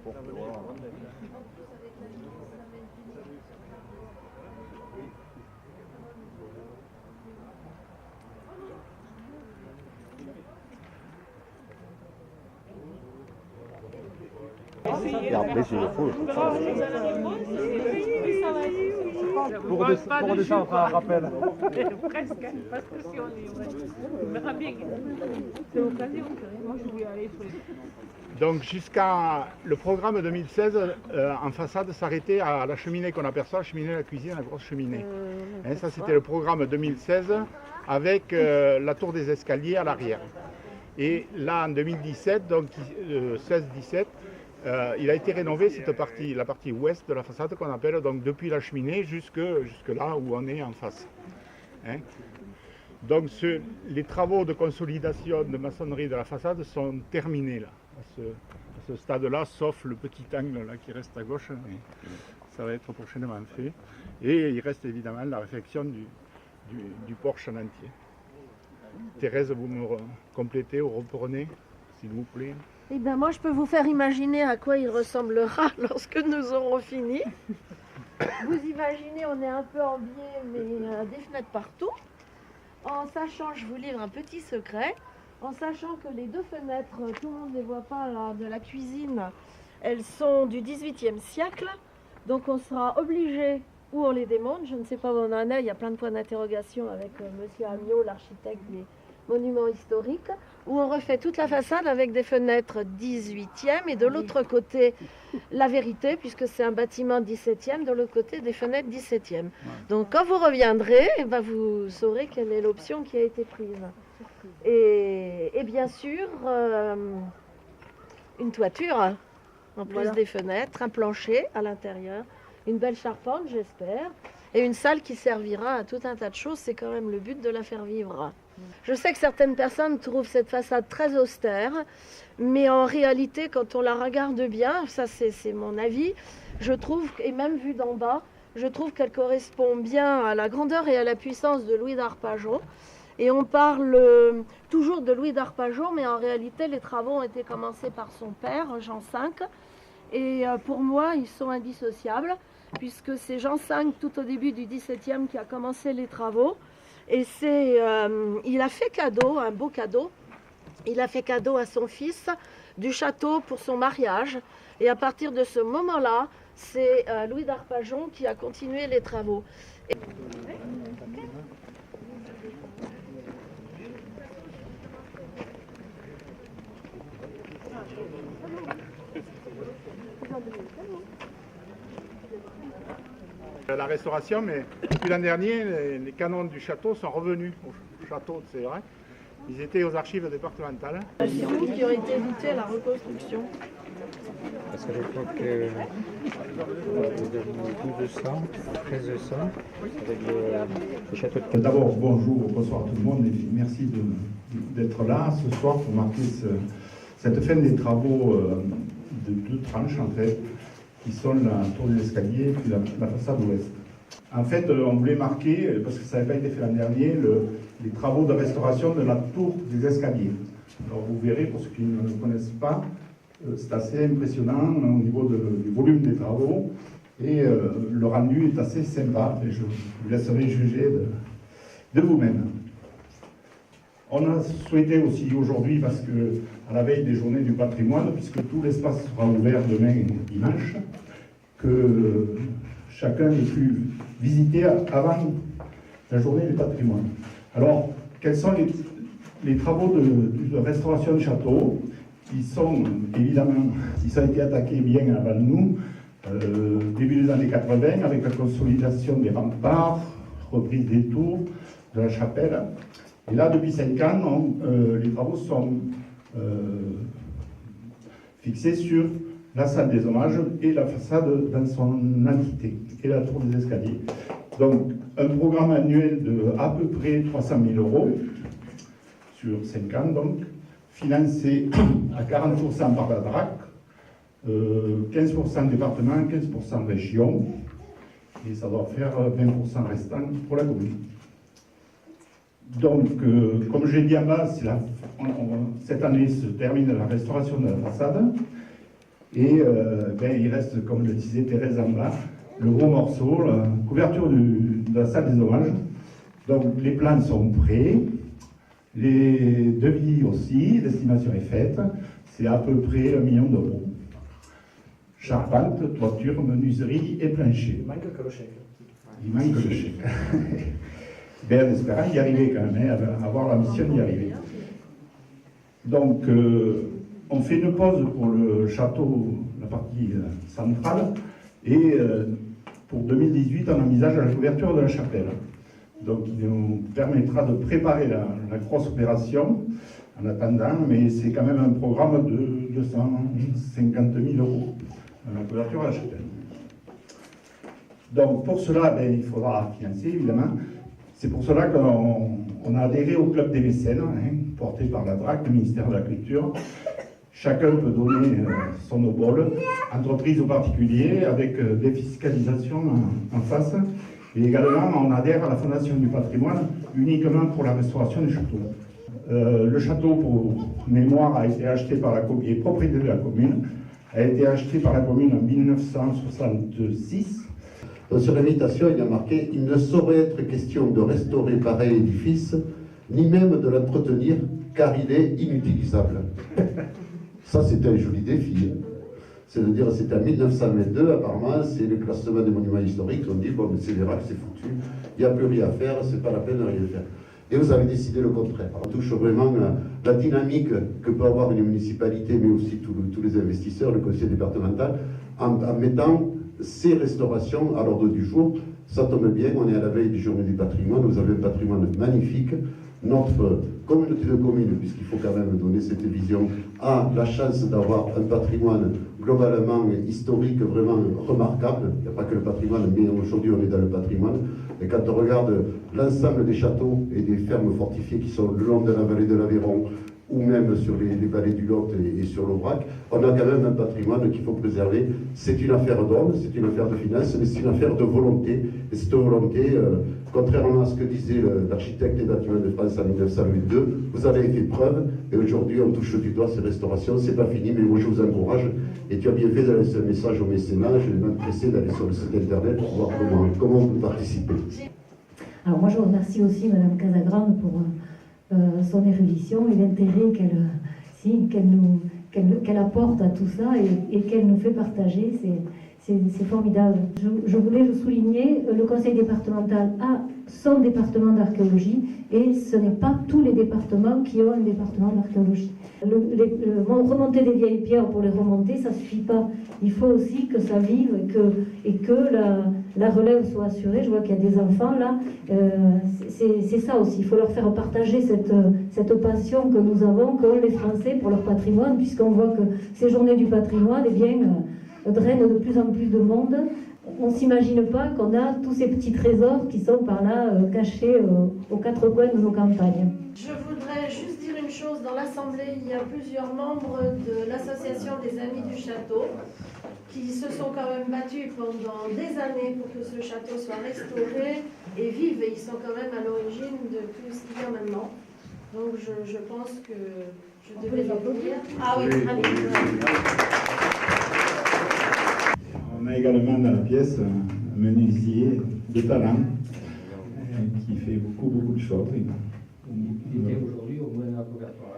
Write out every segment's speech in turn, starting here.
Et après, s'il le faut, pour descendre un rappel. Presque, parce que si on est... On verra bien. C'est l'occasion. Moi, je voulais aller sur les... Donc jusqu'à le programme 2016, en façade, s'arrêtait à la cheminée qu'on aperçoit, la cheminée de la cuisine, la grosse cheminée. Ça, c'était le programme 2016 avec la tour des escaliers à l'arrière. Et là, en 2017, donc 16-17, il a été rénové cette partie, la partie ouest de la façade qu'on appelle donc depuis la cheminée jusque là où on est en face. Donc les travaux de consolidation de maçonnerie de la façade sont terminés là, à ce stade-là, sauf le petit angle là qui reste à gauche. Ça va être prochainement fait. Et il reste évidemment la réfection du porche en entier. Thérèse, vous me complétez ou reprenez, s'il vous plaît. Eh bien, moi, je peux vous faire imaginer à quoi il ressemblera lorsque nous aurons fini. Vous imaginez, on est un peu en biais, mais des fenêtres partout. En sachant, je vous livre un petit secret, en sachant que les deux fenêtres, tout le monde ne les voit pas là, de la cuisine, elles sont du XVIIIe siècle. Donc, on sera obligé, ou on les démonte, je ne sais pas où on en est, il y a plein de points d'interrogation avec monsieur Amiot, l'architecte des monuments historiques, où on refait toute la façade avec des fenêtres 18e et de l'autre côté la vérité, puisque c'est un bâtiment 17e, de l'autre côté des fenêtres 17e. Donc quand vous reviendrez, vous saurez quelle est l'option qui a été prise. Et bien sûr, une toiture, en plus des fenêtres, un plancher à l'intérieur, une belle charpente j'espère, et une salle qui servira à tout un tas de choses, c'est quand même le but de la faire vivre. Je sais que certaines personnes trouvent cette façade très austère, mais en réalité, quand on la regarde bien, ça c'est mon avis, je trouve, et même vue d'en bas, je trouve qu'elle correspond bien à la grandeur et à la puissance de Louis d'Arpajon. Et on parle toujours de Louis d'Arpajon, mais en réalité, les travaux ont été commencés par son père, Jean V. Et pour moi, ils sont indissociables, puisque c'est Jean V, tout au début du XVIIe, qui a commencé les travaux. Et il a fait cadeau, un beau cadeau, il a fait cadeau à son fils du château pour son mariage. Et à partir de ce moment-là, c'est Louis d'Arpajon qui a continué les travaux. La restauration, mais depuis l'an dernier, les canons du château sont revenus au château, c'est vrai. Ils étaient aux archives départementales. C'est nous qui ont été invités à la reconstruction. Parce qu'à l'époque, en 1200, 1300, avec le château de... D'abord, bonjour, bonsoir tout le monde, et merci d'être là ce soir pour marquer cette fin des travaux de deux tranches, en fait, qui sont la tour des escaliers et puis la façade ouest. En fait, on voulait marquer, parce que ça n'avait pas été fait l'an dernier, les travaux de restauration de la tour des escaliers. Alors vous verrez, pour ceux qui ne le connaissent pas, c'est assez impressionnant au niveau du volume des travaux, et le rendu est assez sympa, et je vous laisserai juger de vous-même. On a souhaité aussi aujourd'hui, parce que à la veille des journées du patrimoine, puisque tout l'espace sera ouvert demain dimanche, que chacun ait pu visiter avant la journée du patrimoine. Alors, quels sont les travaux de restauration du château, qui sont évidemment, ils ont été attaqués bien avant nous, début des années 80, avec la consolidation des remparts, reprise des tours, de la chapelle. Et là, depuis 5 ans, les travaux sont fixés sur la salle des hommages et la façade dans son entité, et la tour des escaliers. Donc, un programme annuel de à peu près 300 000 € sur 5 ans, donc, financé à 40% par la DRAC, 15% département, 15% région, et ça doit faire 20% restant pour la commune. Donc, comme je l'ai dit en bas, cette année se termine la restauration de la façade. Et il reste, comme le disait Thérèse en bas, le gros morceau, la couverture de la salle des hommages. Donc les plans sont prêts, les devis aussi, l'estimation est faite, c'est à peu près 1 million d'euros. Charpente, toiture, menuiserie et plancher. Il manque que le chèque. Il manque le chèque. En espérant y arriver quand même, avoir la mission d'y arriver. Donc, on fait une pause pour le château, la partie centrale, et pour 2018, on envisage la couverture de la chapelle. Donc, il nous permettra de préparer la grosse opération en attendant, mais c'est quand même un programme de 250 000 euros, la couverture de la chapelle. Donc, pour cela, il faudra financer, évidemment. C'est pour cela qu'on a adhéré au club des mécènes, porté par la DRAC, le ministère de la Culture. Chacun peut donner son obol, entreprise ou particulier, avec défiscalisation en face. Et également, on adhère à la Fondation du patrimoine uniquement pour la restauration du château. Le château, pour mémoire, a été acheté par la commune, et propriété de la commune, a été acheté par la commune en 1966. Sur l'invitation, il y a marqué « Il ne saurait être question de restaurer pareil édifice, ni même de l'entretenir, car il est inutilisable. » Ça, c'était un joli défi. C'est-à-dire, c'était en 1922, apparemment, c'est le classement des monuments historiques. On dit, bon, mais c'est Vérac, c'est foutu, il n'y a plus rien à faire, c'est pas la peine de rien faire. Et vous avez décidé le contraire. On touche vraiment la dynamique que peut avoir une municipalité, mais aussi tous les investisseurs, le conseil départemental, en mettant ces restaurations à l'ordre du jour. Ça tombe bien, on est à la veille du Journée du patrimoine, vous avez un patrimoine magnifique. Notre communauté de communes, puisqu'il faut quand même donner cette vision, a la chance d'avoir un patrimoine globalement historique vraiment remarquable. Il n'y a pas que le patrimoine, mais aujourd'hui on est dans le patrimoine. Et quand on regarde l'ensemble des châteaux et des fermes fortifiées qui sont le long de la vallée de l'Aveyron, ou même sur les vallées du Lot et sur l'Aubrac, on a quand même un patrimoine qu'il faut préserver. C'est une affaire d'homme, c'est une affaire de finance, mais c'est une affaire de volonté. Et cette volonté, contrairement à ce que disait l'architecte des bâtiments de France en 1902, vous avez fait preuve, et aujourd'hui on touche du doigt ces restaurations, c'est pas fini, mais moi je vous encourage, et tu as bien fait de laisser un message au mécénat, je vais m'empresser d'aller sur le site internet pour voir comment on peut participer. Alors moi je remercie aussi Madame Casagrande pour son érudition et l'intérêt qu'elle apporte à tout ça et qu'elle nous fait partager, c'est formidable. Je voulais souligner, le conseil départemental a son département d'archéologie et ce n'est pas tous les départements qui ont un département d'archéologie. Remonter des vieilles pierres pour les remonter, ça ne suffit pas. Il faut aussi que ça vive et que la relève soit assurée. Je vois qu'il y a des enfants là. C'est ça aussi. Il faut leur faire partager cette passion que nous avons, qu'ont les Français pour leur patrimoine, puisqu'on voit que ces journées du patrimoine drainent de plus en plus de monde. On ne s'imagine pas qu'on a tous ces petits trésors qui sont par là cachés aux quatre coins de nos campagnes. Je voudrais juste dire une chose, dans l'Assemblée, il y a plusieurs membres de l'association des Amis du Château qui se sont quand même battus pendant des années pour que ce château soit restauré et vive, et ils sont quand même à l'origine de tout ce qu'il y a maintenant. Donc je pense que je devais les applaudir. Ah oui, allez. On a également dans la pièce un menuisier de talent qui fait beaucoup de choses. Il était aujourd'hui au moulin de la couverture.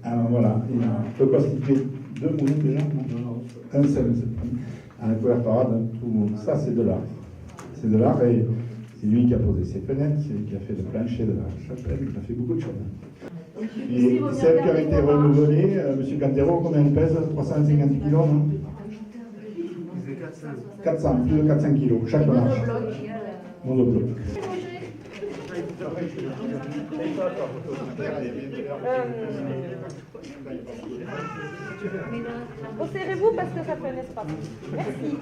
Ah, voilà, il peut constituer 2 moulins déjà, non, un seul. À la couverture, tout ça c'est de l'art. C'est de l'art et c'est lui qui a posé ses fenêtres, c'est lui qui a fait le plancher de la chapelle, il a fait beaucoup de choses. Et celle qui a été renouvelée, M. Cantero, combien elle pèse? 350 kg, non? 400, plus de 400 kilos, chaque marche. Monobloc. Resserrez-vous parce que ça prenne l'espace. Merci.